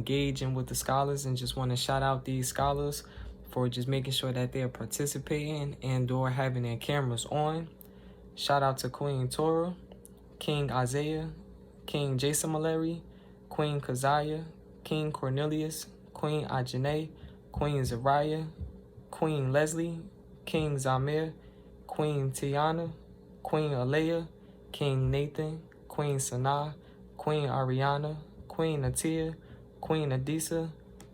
engaging with the scholars, and just want to shout out these scholars for just making sure that they're participating and or having their cameras on. Shout out to Queen Torah, King Isaiah, King Jason Mallory, Queen Keziah, King Cornelius, Queen Ajane, Queen Zariah, Queen Leslie, King Zamir, Queen Tiana, Queen Alea, King Nathan, Queen Sanaa, Queen Ariana, Queen Natia, Queen Adisa,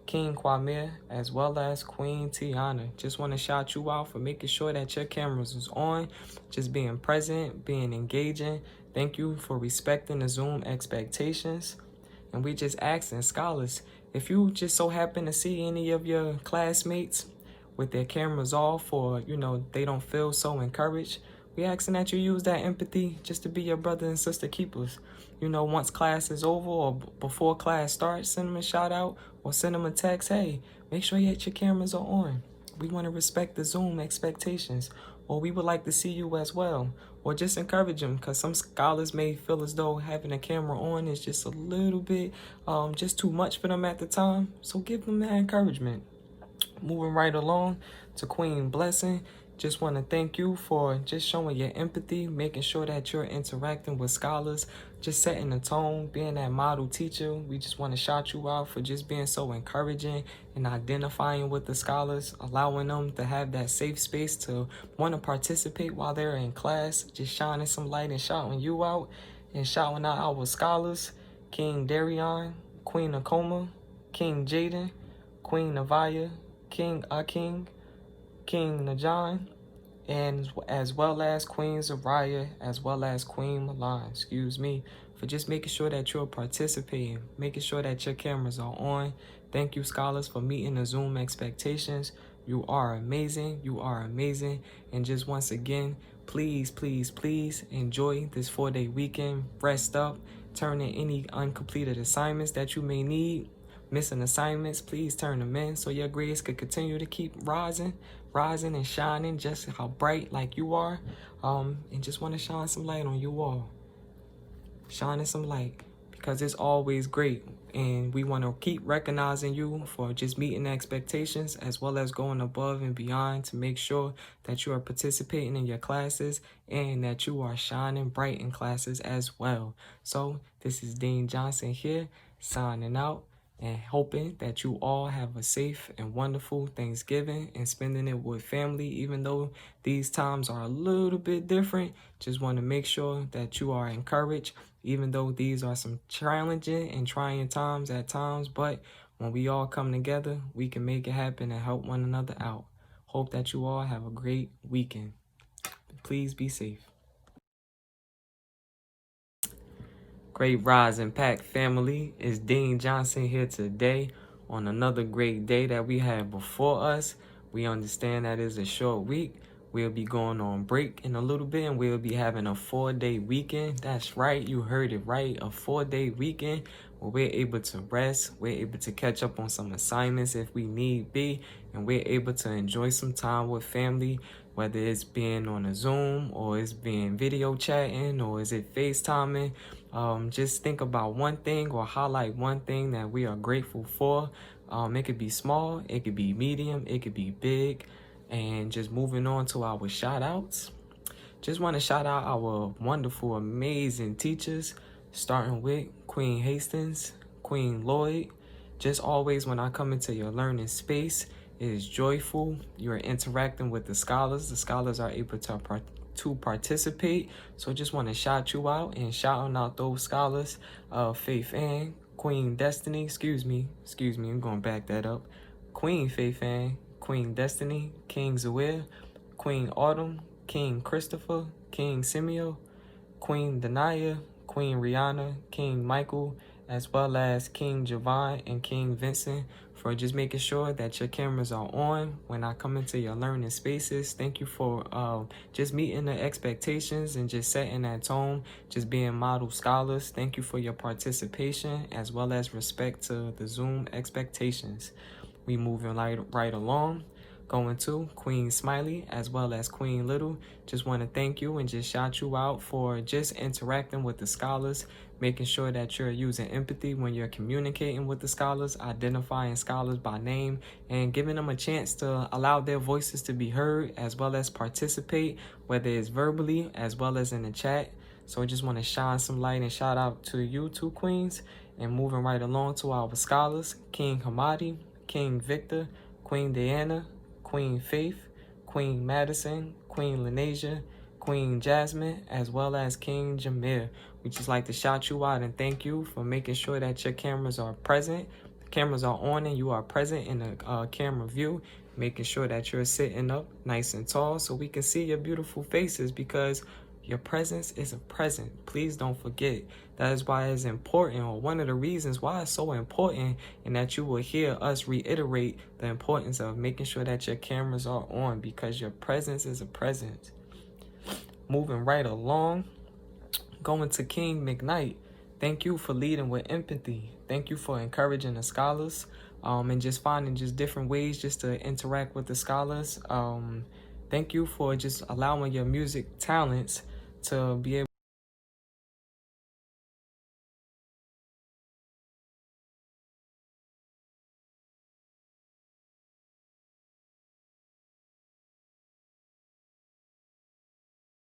King Kwame, as well as Queen Tiana. Just want to shout you out for making sure that your cameras is on, just being present, being engaging. Thank you for respecting the Zoom expectations. And we just asking scholars, if you just so happen to see any of your classmates with their cameras off, or, you know, they don't feel so encouraged, we asking that you use that empathy just to be your brother and sister keepers. You know, once class is over or before class starts, send them a shout out or send them a text. Hey, make sure your cameras are on. We want to respect the Zoom expectations, or we would like to see you as well. Or just encourage them, because some scholars may feel as though having a camera on is just a little bit just too much for them at the time. So give them that encouragement. Moving right along to Queen Blessing. Just want to thank you for just showing your empathy, making sure that you're interacting with scholars, just setting the tone, being that model teacher. We just want to shout you out for just being so encouraging and identifying with the scholars, allowing them to have that safe space to want to participate while they're in class, just shining some light and shouting you out and shouting out our scholars. King Darion, Queen Nakoma, King Jaden, Queen Navaya, King Aking, King Najan, and as well as Queen Zariah, as well as Queen Milan, for just making sure that you're participating, making sure that your cameras are on. Thank you, scholars, for meeting the Zoom expectations. You are amazing. You are amazing. And just once again, please, please, please enjoy this 4-day weekend. Rest up, turn in any uncompleted assignments that you may need. Missing assignments, please turn them in so your grades could continue to keep rising and shining just how bright like you are. And just want to shine some light on you all. Shining some light, because it's always great. And we want to keep recognizing you for just meeting expectations, as well as going above and beyond to make sure that you are participating in your classes and that you are shining bright in classes as well. So this is Dean Johnson here, signing out, and hoping that you all have a safe and wonderful Thanksgiving and spending it with family. Even though these times are a little bit different, just want to make sure that you are encouraged, even though these are some challenging and trying times at times. But when we all come together, we can make it happen and help one another out. Hope that you all have a great weekend. Please be safe. Great Rising PAC family, it's Dean Johnson here today on another great day that we have before us. We understand that it's a short week. We'll be going on break in a little bit, and we'll be having a 4-day weekend. That's right, you heard it right, a 4-day weekend where we're able to rest, we're able to catch up on some assignments if we need be, and we're able to enjoy some time with family, whether it's being on a Zoom or it's being video chatting or is it FaceTiming. Just think about one thing or highlight one thing that we are grateful for. It could be small, it could be medium, it could be big. And just moving on to our shout outs. Just want to shout out our wonderful, amazing teachers, starting with Queen Hastings, Queen Lloyd. Just always when I come into your learning space, it is joyful. You're interacting with the scholars. The scholars are able to participate. So just want to shout you out and shouting out those scholars. Faith Ann, Queen Destiny, excuse me, I'm going to back that up. Queen Faith Ann, Queen Destiny, King Zawir, Queen Autumn, King Christopher, King Simeo, Queen Denaya, Queen Rihanna, King Michael, as well as King Javon and King Vincent, for just making sure that your cameras are on when I come into your learning spaces. Thank you for just meeting the expectations and just setting that tone, just being model scholars. Thank you for your participation, as well as respect to the Zoom expectations. We moving right along. Going to Queen Smiley as well as Queen Little. Just want to thank you and just shout you out for just interacting with the scholars, making sure that you're using empathy when you're communicating with the scholars, identifying scholars by name, and giving them a chance to allow their voices to be heard as well as participate, whether it's verbally as well as in the chat. So I just want to shine some light and shout out to you two queens. And moving right along to our scholars, King Hamadi, King Victor, Queen Diana, Queen Faith, Queen Madison, Queen Lenasia, Queen Jasmine, as well as King Jameer. We just like to shout you out and thank you for making sure that your cameras are present. The cameras are on and you are present in the camera view, making sure that you're sitting up nice and tall so we can see your beautiful faces, because your presence is a present. Please don't forget. That is why it's important, or one of the reasons why it's so important, and that you will hear us reiterate the importance of making sure that your cameras are on, because your presence is a present. Moving right along, going to King McKnight. Thank you for leading with empathy. Thank you for encouraging the scholars, and just finding just different ways just to interact with the scholars. Thank you for just allowing your music talents to be able